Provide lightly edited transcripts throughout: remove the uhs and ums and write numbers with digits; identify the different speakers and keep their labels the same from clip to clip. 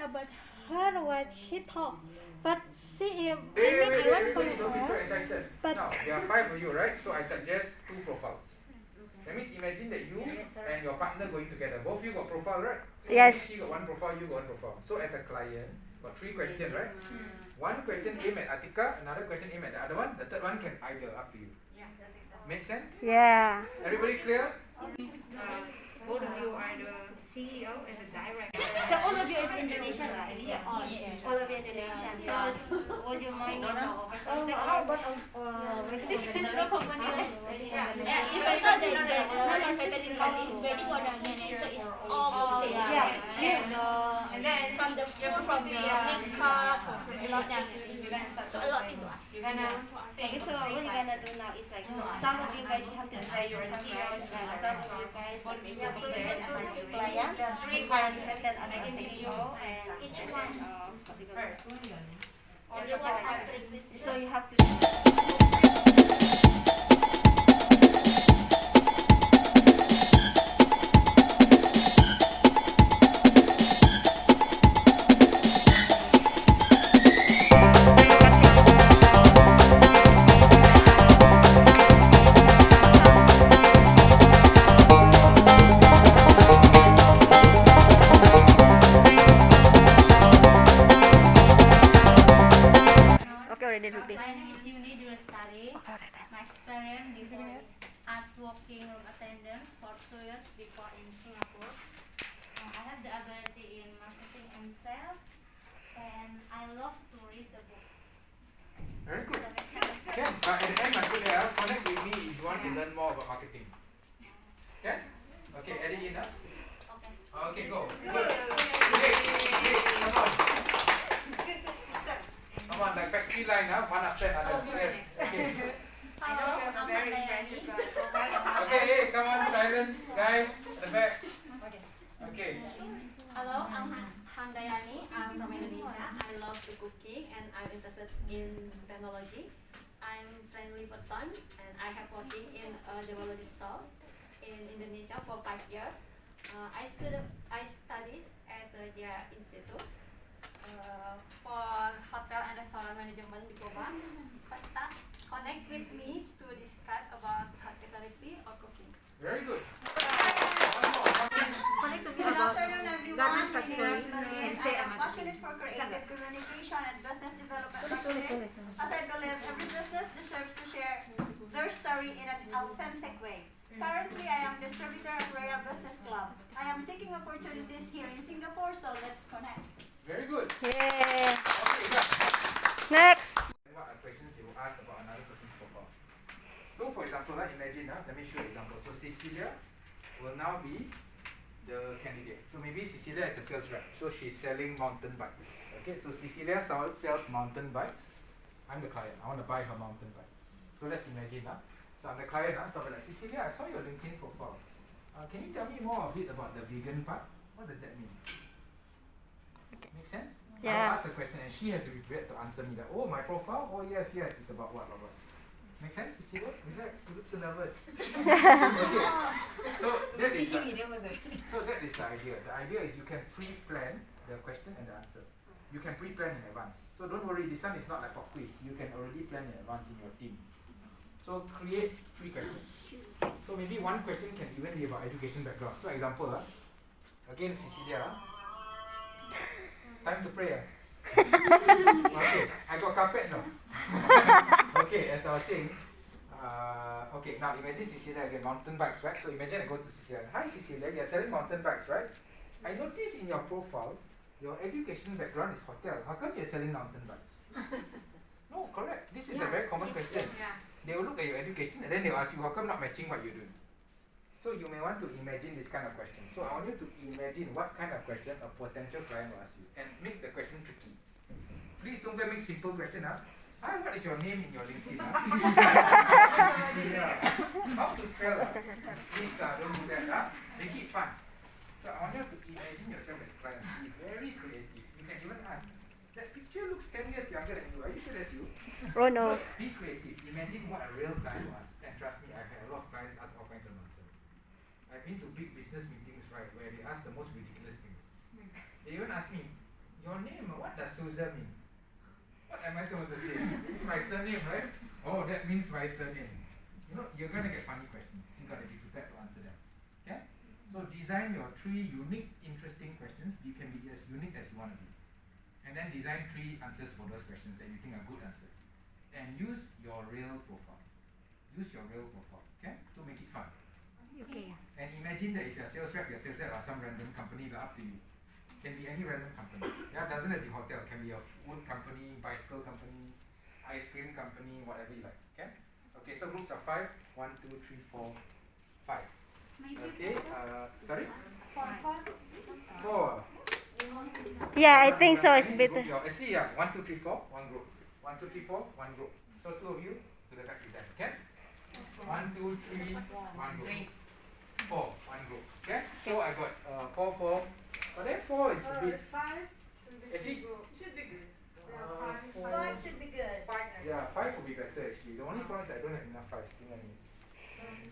Speaker 1: about her what she talk, but she I
Speaker 2: Wait,
Speaker 1: want for
Speaker 2: everybody don't be so
Speaker 1: her.
Speaker 2: excited.
Speaker 1: But
Speaker 2: Now, there are 5 of you, right? So I suggest 2 profiles. That means imagine that you and your partner going together. Both of you got profile, right? So
Speaker 3: Yes.
Speaker 2: she got 1 profile, you got 1 profile. So as a client, got 3 questions, right? 1 question aim at Atika, another question aim at the other one. The third one can either, up to you.
Speaker 4: Yeah, that's exactly.
Speaker 2: Make sense?
Speaker 3: Yeah.
Speaker 2: Everybody clear?
Speaker 4: Both of you are the CEO and the director.
Speaker 5: So all of you is Indonesian, right? Yeah. Oh, yes. All of you Indonesian. So would you mind how about
Speaker 4: This is the company.
Speaker 1: yeah, investor that is very good on it, so it's all okay.
Speaker 5: Yeah.
Speaker 1: And then from the food, from the makeup, from a lot of things. So a lot thing to us.
Speaker 4: You're gonna
Speaker 5: Okay, so what you're gonna do now is like some of you guys you have to try yourself, right? And some of you guys will be prepared as a client and presented as a CEO and each one first. So you have to
Speaker 3: Okay, already ready.
Speaker 1: My name is Yuni Durastari. My experience before is as working room attendant for 2 years before in Singapore. I have the ability in marketing and sales, and I love to read the book.
Speaker 2: Very good. Can, but at the end, must put there, connect with me if you want to learn more about marketing. Can? Okay, edit in.
Speaker 1: Okay.
Speaker 2: Okay, go. Good. Great. Come on. Come on, like factory line, 1 after another. Yes. Okay.
Speaker 1: Hello, I'm
Speaker 4: very
Speaker 1: Dayani.
Speaker 4: impressive.
Speaker 2: Okay, hey, come on, silent. Guys, at the back. Okay.
Speaker 6: Hello, I'm Handayani. I'm from Indonesia. I love the cooking and I'm interested in technology. I'm friendly person and I have working in a development store in Indonesia for 5 years. I studied at the Gea Institute for hotel and restaurant management di Goa. Connect with me to discuss about hospitality or cooking.
Speaker 2: Very good. One more.
Speaker 5: Good afternoon, everyone. My name is Marie, and I am passionate for creative communication and business development marketing. As I believe every business deserves to share their story in an authentic way. Currently, I am distributor of Royal Business Club. I am seeking opportunities here in Singapore, so let's connect.
Speaker 2: Very good.
Speaker 3: Yeah.
Speaker 2: Okay, yeah.
Speaker 3: Next.
Speaker 2: What are questions you will ask about another person's profile? So, for example, imagine, let me show you an example. So, Cecilia will now be the candidate. So, maybe Cecilia is the sales rep. So, she's selling mountain bikes. Okay, so Cecilia sells mountain bikes. I'm the client. I want to buy her mountain bike. So, let's imagine. So, I'm the client. So, I'm like, Cecilia, I saw your LinkedIn profile. Can you tell me more a bit about the vegan part? What does that mean? Make sense?
Speaker 3: Yeah.
Speaker 2: I'll ask a question and she has to be prepared to answer me like, oh, my profile? Oh, yes, it's about what. Make sense? You see that? Relax, you look so nervous. Okay. So that is the idea. The idea is you can pre-plan the question and the answer. You can pre-plan in advance. So don't worry, this one is not like pop quiz. You can already plan in advance in your team. So create 3 questions. So maybe 1 question can even be about education background. So example, again Cecilia. Time to pray. Okay, I got carpet now. Okay, as I was saying, okay, now imagine Cecilia again, mountain bikes, right? So imagine I go to Cecilia. Hi Cecilia, you're selling mountain bikes, right? I noticed in your profile, your education background is hotel. How come you're selling mountain bikes? No, correct. This is a very common question.
Speaker 4: Yeah.
Speaker 2: They will look at your education and then they will ask you, how come not matching what you're doing? So you may want to imagine this kind of question. So I want you to imagine what kind of question a potential client will ask you and make the question tricky. Please don't make simple question. Hi, what is your name in your LinkedIn? Cecilia. How to spell? Please don't do that. Make it fun. So I want you to imagine yourself as a client. Be very creative. You can even ask, that picture looks 10 years younger than you. Are you sure that's you?
Speaker 3: Oh no.
Speaker 2: Be creative. Imagine what a real client will ask. And trust me, I've had a lot of clients ask all kinds of nonsense. I've been to big business meetings, right, where they ask the most ridiculous things. They even ask me, your name, what does Souza mean? What am I supposed to say? It's my surname, right? Oh, that means my surname. You know, you're gonna get funny questions. You gotta be prepared to answer them. Okay? So design your 3 unique, interesting questions. You can be as unique as you want to be. And then design 3 answers for those questions that you think are good answers. And use your real profile. Use your real profile, okay? To make it fun.
Speaker 3: Okay.
Speaker 2: And imagine that if you're sales rep are some random company, up to you. Can be any random company. Yeah, doesn't have to be hotel. Can be a food company, bicycle company, ice cream company, whatever you like. Okay? Okay, so groups of 5. 1, 2, 3, 4, 5. Okay, sorry? 4.
Speaker 3: Yeah, I think so. It's better.
Speaker 2: Actually, yeah, 1, 2, 3, 4, 1 group. 1, 2, 3, 4, 1 group. So 2 of you to the back with that. Okay? 1, 2, 3, 1 group. 4, 1 group. Okay? So I got 4, 4. But then 4 is a bit.
Speaker 4: 5
Speaker 2: Actually,
Speaker 4: should be good.
Speaker 5: 5 should be good.
Speaker 4: Partners.
Speaker 2: yeah, 5 would be better actually. The only problem is I don't have enough 5s. You know what I mean?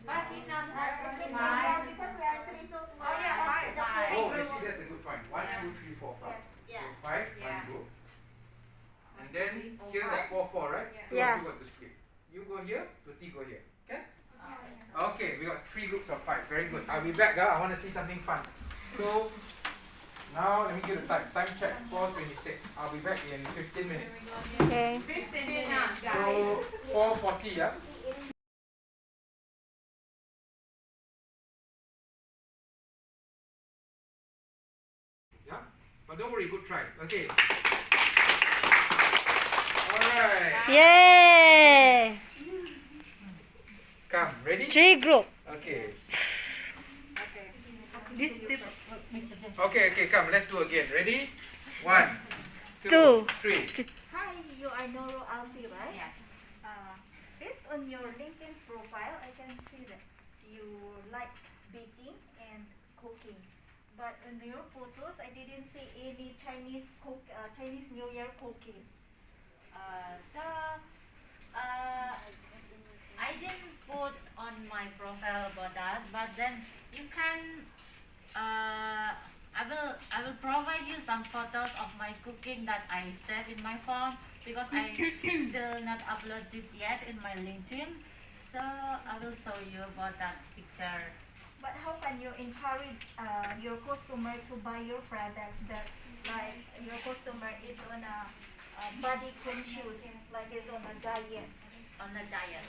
Speaker 1: 5 enough, sir.
Speaker 5: Actually,
Speaker 1: 5.
Speaker 5: because we are 3, so
Speaker 4: Oh, yeah, 5.
Speaker 2: Oh, actually that's a good point. 1, 2, 3, 4, 5.
Speaker 5: Yeah.
Speaker 2: So 5,
Speaker 4: Yeah.
Speaker 2: 1 group. And then here the 4, 4, right?
Speaker 4: Yeah.
Speaker 2: 2
Speaker 3: Yeah.
Speaker 2: of you got to split. You go here, Tuti go here. Okay? Okay, we got 3 groups of 5. Very good. I'll be back, I want to see something fun. So now let me get the time. Time check 4:26. I'll be back in 15 minutes.
Speaker 3: Okay.
Speaker 4: 15 minutes, guys.
Speaker 2: So 4:40, yeah? Yeah? But don't worry, good try. Okay. Alright.
Speaker 3: Yay!
Speaker 2: Come, ready?
Speaker 3: 3 group.
Speaker 2: Okay.
Speaker 1: This tip, Mr. Jim.
Speaker 2: Okay, come, let's do again. Ready? 1, 2,
Speaker 3: Two.
Speaker 2: 3.
Speaker 5: Hi, you are Noro Alfi, right?
Speaker 1: Yes.
Speaker 5: Based on your LinkedIn profile, I can see that you like baking and cooking. But in your photos, I didn't see any Chinese New Year cookies.
Speaker 1: I didn't put on my profile about that, but then you can. I will provide you some photos of my cooking that I saved in my phone because I still not uploaded yet in my LinkedIn. So I will show you about that picture.
Speaker 5: But how can you encourage your customer to buy your products that like your customer is on a body conscious, like is on a diet?
Speaker 1: On the diet.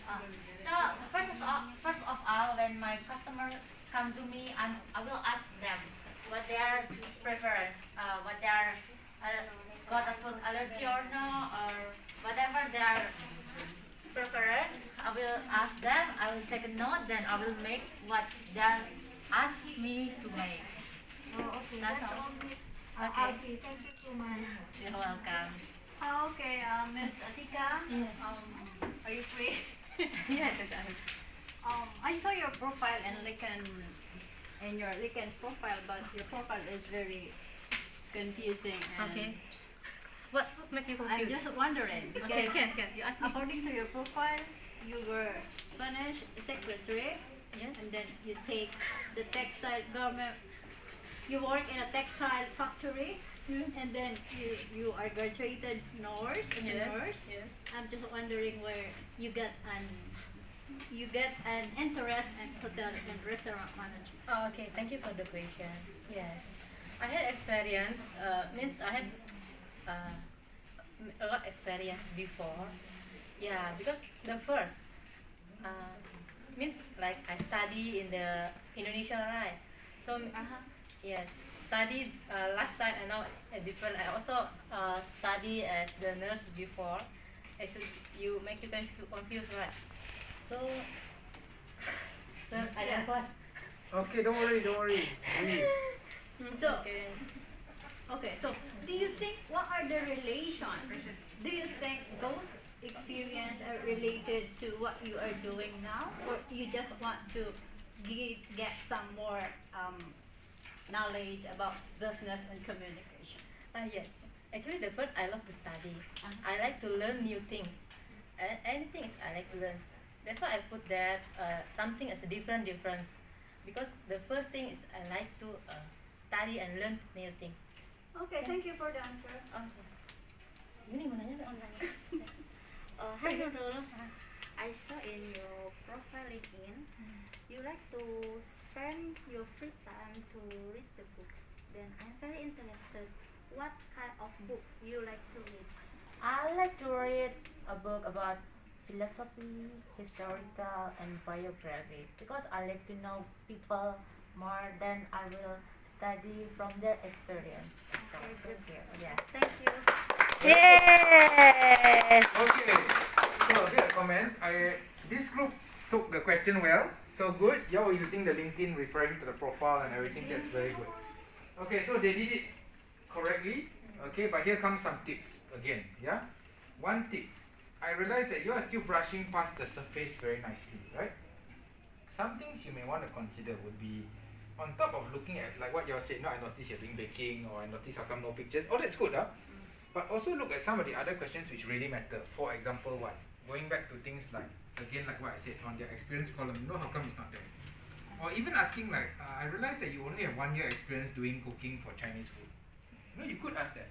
Speaker 1: So first of all, when my customer come to me, I will ask them what their preference, what their got a food allergy or no, or whatever their preference. I will ask them. I will take a note. Then I will make what they ask me to make.
Speaker 5: Oh, okay.
Speaker 1: That's
Speaker 5: That's
Speaker 1: all.
Speaker 5: all, Miss
Speaker 1: Okay.
Speaker 5: Alfi. Thank you so much.
Speaker 1: You're welcome.
Speaker 5: Okay, Miss Atika.
Speaker 1: Yes.
Speaker 5: Are you free?
Speaker 1: Yes,
Speaker 7: I saw your profile in your LinkedIn profile, but your profile is very confusing. And
Speaker 1: Okay. What make you
Speaker 7: I'm
Speaker 1: confused?
Speaker 7: just wondering because
Speaker 1: Okay, can you ask me?
Speaker 7: according to your profile, you were Finnish secretary,
Speaker 1: Yes.
Speaker 7: and then you take the textile garment. You work in a textile factory, and then you are graduated nurse as a nurse.
Speaker 1: Yes.
Speaker 7: I'm just wondering where you get an interest in hotel and restaurant management.
Speaker 1: Oh, okay, thank you for the question. Yes, I had experience. Means I had a lot experience before. Yeah, because the first means like I study in the Indonesia, right? So yes, studied last time and now different. I also study as the nurse before. I said you make you confused, right? So, sir, I don't was.
Speaker 2: Okay, don't worry. Breathe.
Speaker 7: So, okay, so do you think what are the relations? Do you think those experience are related to what you are doing now, or you just want to get some more knowledge about business and communication?
Speaker 1: Yes, actually the first I love to study. I like to learn new things. Anything is I like to learn. That's why I put there something as a difference. Because the first thing is I like to study and learn new things.
Speaker 5: Okay, thank you for the answer.
Speaker 1: Oh yes. Yuni mau nanya online. Hi Nurul. I saw in your profile LinkedIn, you like to spend your free time to read the books. Then I'm very interested. What kind of book you like to read?
Speaker 8: I like to read a book about philosophy, historical, and biography because I like to know people more than I will study from their experience. So,
Speaker 1: Okay, good.
Speaker 8: thank you. Yeah.
Speaker 1: Thank you.
Speaker 3: Yay!
Speaker 2: Okay, so a bit of comments. This group took the question well, so good. You were using the LinkedIn referring to the profile and everything. That's very good. Okay, so they did it correctly. Okay, but here comes some tips again. Yeah, one tip. I realize that you are still brushing past the surface very nicely, right? Some things you may want to consider would be on top of looking at like what you all said. No, I noticed you're doing baking, or I noticed how come no pictures. Oh, that's good, huh? But also look at some of the other questions which really matter. For example, what? Going back to things like, again, like what I said, on their experience column, you know how come it's not there? Or even asking like, I realized that you only have 1 year experience doing cooking for Chinese food. You know, you could ask that.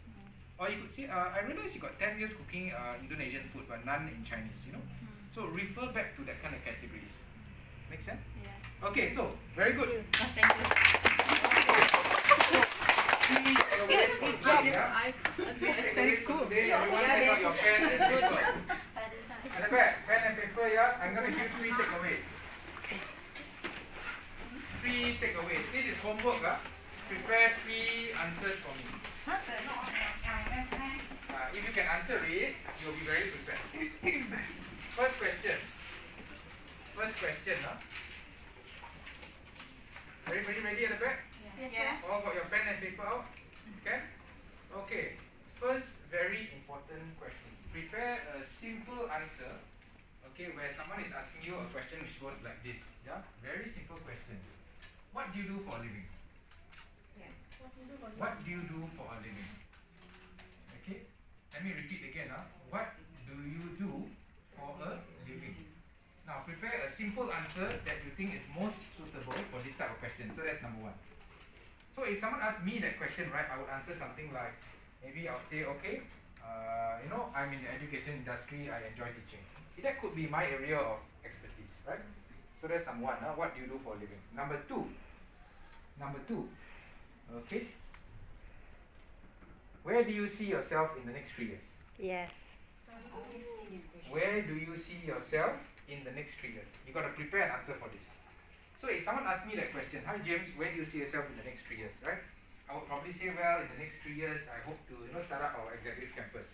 Speaker 2: Or you could say, I realized you got 10 years cooking Indonesian food, but none in Chinese, you know? So refer back to that kind of categories. Make sense?
Speaker 1: Yeah.
Speaker 2: Okay, so, very good.
Speaker 1: Thank you.
Speaker 2: Three takeaways for today, yeah? Three takeaways for today. Everyone take out your pen and paper. At the back, pen and paper, yeah? I'm going to give 3 takeaways. 3 takeaways. This is homework, Prepare 3 answers for me. If you can answer it, you'll be very prepared. First question. Everybody ready at the back?
Speaker 5: Yes, sir.
Speaker 2: All got your pen and paper out? Okay? Okay. First, very important question. Prepare a simple answer, okay, where someone is asking you a question which goes like this. Yeah? Very simple question. What do you do for a living? What do you do for a living? Okay? Let me repeat again. What do you do for a living? Now, prepare a simple answer that you think is most suitable for this type of question. So that's number 1. So if someone asks me that question, right, I would answer something like, maybe I would say, okay, I'm in the education industry, I enjoy teaching. That could be my area of expertise, right? So that's number 1. What do you do for a living? Number two, okay, where do you see yourself in the next 3 years?
Speaker 3: Yes.
Speaker 2: Where do you see yourself in the next 3 years? You got to prepare an answer for this. So if someone asks me that question, hi James, where do you see yourself in the next 3 years, right? I would probably say, well, in the next 3 years, I hope to, start up our executive campus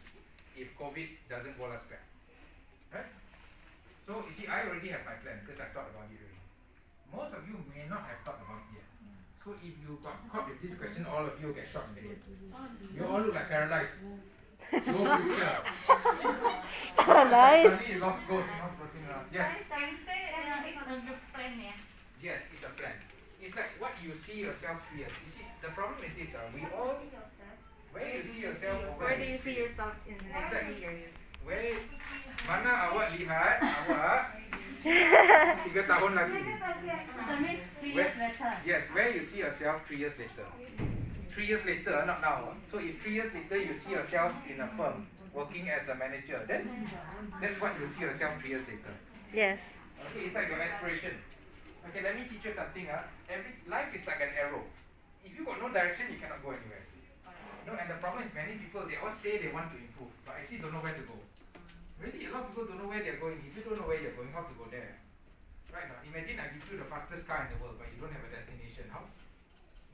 Speaker 2: if COVID doesn't hold us back, right? So you see, I already have my plan because I thought about it already. Most of you may not have thought about it yet. So if you got caught with this question, all of you get shot in the head. You all look like paralyzed. No future.
Speaker 3: Nice.
Speaker 2: Suddenly you lost ghosts, floating around. Yes.
Speaker 7: Can you say it's on the plan, yeah?
Speaker 2: Yes, it's a plan. It's like what you see yourself 3 years. You see, the problem is this, we all, where you see yourself over
Speaker 4: Where
Speaker 2: the
Speaker 4: do you
Speaker 2: next
Speaker 4: see
Speaker 2: 3 years?
Speaker 4: yourself in the
Speaker 2: It's
Speaker 4: next
Speaker 2: like,
Speaker 4: 3 years?
Speaker 2: where, mana awak lihat, awak 3 tahun lagi.
Speaker 1: That means 3
Speaker 2: Where-
Speaker 1: years later.
Speaker 2: Yes, where you see yourself 3 years later. 3 years later, not now. So if 3 years later you see yourself in a firm, working as a manager, then that's what you see yourself 3 years later.
Speaker 3: Yes.
Speaker 2: Okay, it's like your aspiration. Okay, let me teach you something. Life is like an arrow. If you got no direction, you cannot go anywhere. And the problem is many people, they all say they want to improve, but actually don't know where to go. Really, a lot of people don't know where they're going. If you don't know where you're going, how to go there? Right now, imagine I give you the fastest car in the world, but you don't have a destination. How?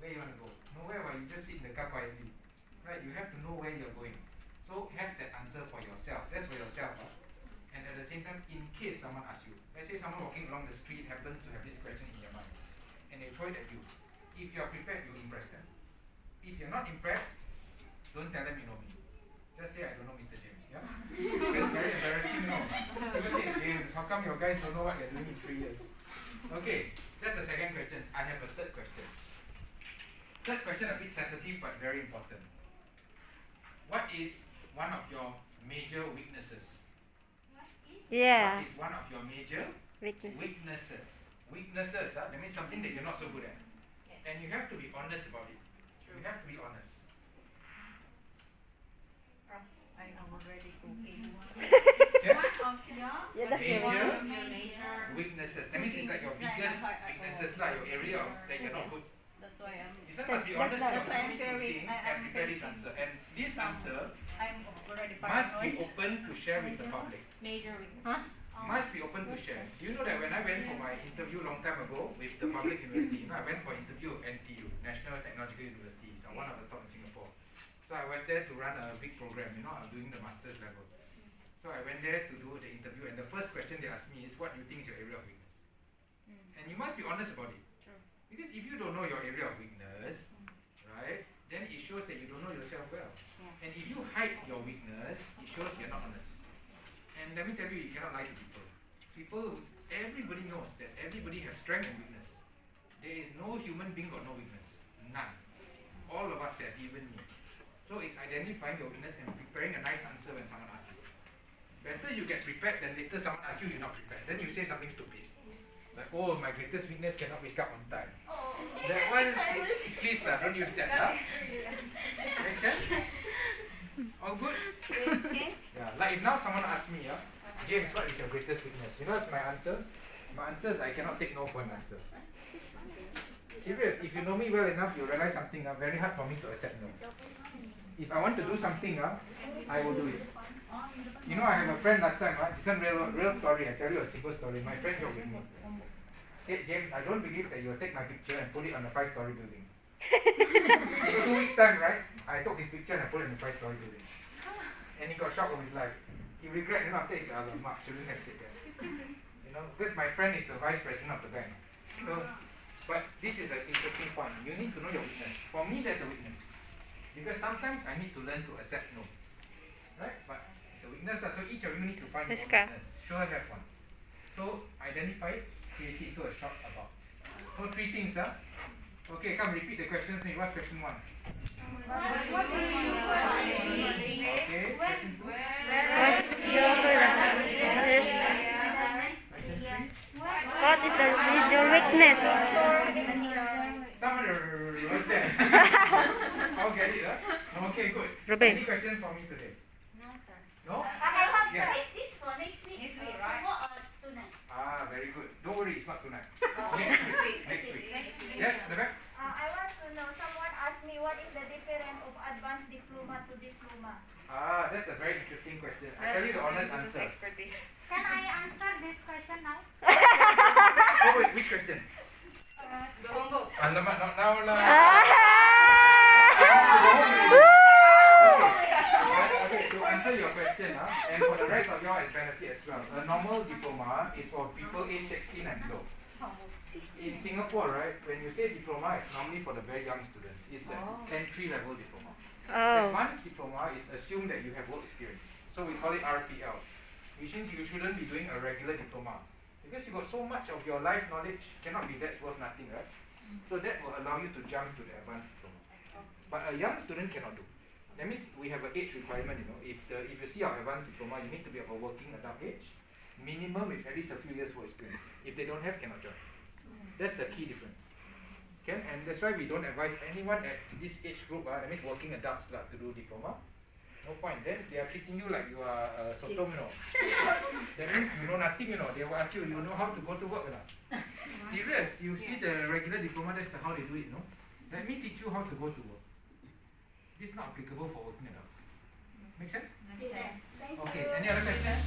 Speaker 2: Where you want to go? Nowhere, where you just sit in the car quietly. Right, you have to know where you're going. So have that answer for yourself. That's for yourself. And at the same time, in case someone asks you, let's say someone walking along the street happens to have this question in their mind, and they throw it at you. If you're prepared, you impress them. If you're not impressed, don't tell them you know me. Just say I don't know Mr. James. Yeah? That's very embarrassing, no? People say, James, how come your guys don't know what they're doing in 3 years? Okay, that's the second question. I have a third question. Third question a bit sensitive but very important. What is one of your major weaknesses?
Speaker 3: Yeah.
Speaker 2: What is one of your major
Speaker 3: Weaknesses.
Speaker 2: weaknesses? Weaknesses, that means something that you're not so good at. And you have to be honest about it. You have to be honest.
Speaker 3: Yeah, that's your
Speaker 2: Major
Speaker 3: one.
Speaker 2: weaknesses. That means it's like your biggest weaknesses, like your area of that you're not good.
Speaker 5: That's why
Speaker 2: This one must be
Speaker 3: That's
Speaker 2: honest
Speaker 3: not-
Speaker 2: about
Speaker 5: why I'm
Speaker 2: me to
Speaker 5: very-
Speaker 2: think
Speaker 5: I'm
Speaker 2: and prepare this
Speaker 5: very
Speaker 2: answer. And this answer
Speaker 5: I'm already
Speaker 2: must be
Speaker 5: paranoid.
Speaker 2: open to share with the public.
Speaker 4: Major weakness.
Speaker 3: Huh?
Speaker 2: Must be open to share. Do you know that when I went for my interview long time ago with the public university, I went for interview at NTU, National Technological University, so one of the top in Singapore. So I was there to run a big program, I'm doing the master's level. So I went there to do the interview, and the first question they asked me is, what do you think is your area of weakness? And you must be honest about it.
Speaker 4: True.
Speaker 2: Because if you don't know your area of weakness, right, then it shows that you don't know yourself well. And if you hide your weakness, it shows you're not honest. And let me tell you, you cannot lie to people. Everybody knows that everybody has strength and weakness. There is no human being got no weakness. None. All of us have, even me. So it's identifying your weakness and preparing a nice answer when someone asks you. Better you get prepared than later someone asks you, you're not prepared. Then you say something stupid. Like, oh, my greatest weakness cannot wake up on time. That one is, please don't use that. Make sense? All good? Yeah, like if now someone asks me, James, what is your greatest weakness? You know what's my answer? My answer is I cannot take no for an answer. Serious, if you know me well enough, you realize something very hard for me to accept no. If I want to do something, I will do it. You know, I have a friend last time, this is a real story, I tell you a simple story. My friend joked with me. Said, James, I don't believe that you will take my picture and put it on a 5-story building. In 2 weeks time, right, I took his picture and I put it in a 5-story building. And he got shocked of his life. He regret, after he said, Mark, shouldn't have said that. Because my friend is the vice president of the bank. So, but this is an interesting point. You need to know your weakness. For me, that's a weakness. Because sometimes I need to learn to accept no. Right? But it's a weakness. So each of you need to find your own weakness. Sure have one. So identify it, create it into a short about. So 3 things. Okay, come repeat the questions. What's question 1?
Speaker 3: What do you
Speaker 2: Okay, question 2.
Speaker 3: What is your weakness?
Speaker 2: Someone was there. I'll get it, Okay, good.
Speaker 3: Ruben.
Speaker 2: Any questions for me today?
Speaker 1: No, sir.
Speaker 2: No?
Speaker 1: I have
Speaker 2: Yes.
Speaker 1: this for next week.
Speaker 4: Next week, right?
Speaker 1: What tonight?
Speaker 2: Very good. Don't worry, it's not tonight. Next week. Next week. Yes, the back.
Speaker 5: I want to know, someone asked me what is the difference of advanced diploma to diploma.
Speaker 2: That's a very interesting question. I tell you the honest answer.
Speaker 4: Expertise.
Speaker 1: Can I answer this question now?
Speaker 2: Oh wait, which question?
Speaker 4: Go home, go.
Speaker 2: Alamak, not now lah. Okay, to answer your question, and for the rest of y'all it's benefit as well. A normal diploma is for people age 16 and below. In Singapore, right, when you say diploma, it's normally for the very young students. It's the entry level diploma. Advanced diploma is assumed that you have work experience. So we call it RPL, which means you shouldn't be doing a regular diploma. Because you got so much of your life knowledge, cannot be that's worth nothing, right? So that will allow you to jump to the advanced diploma. But a young student cannot do. That means we have an age requirement, If you see our advanced diploma, you need to be of a working adult age, minimum with at least a few years work experience. If they don't have, cannot join. That's the key difference. Okay? And that's why we don't advise anyone at this age group, that means working adults to do diploma. No point. Then they are treating you like you are sotom, That means you know nothing, They will ask you, you know how to go to work or not? Serious. You see the regular diploma, that's how they do it, Let me teach you how to go to work. This is not applicable for working adults. Make sense?
Speaker 1: Yes.
Speaker 2: Okay, any other questions?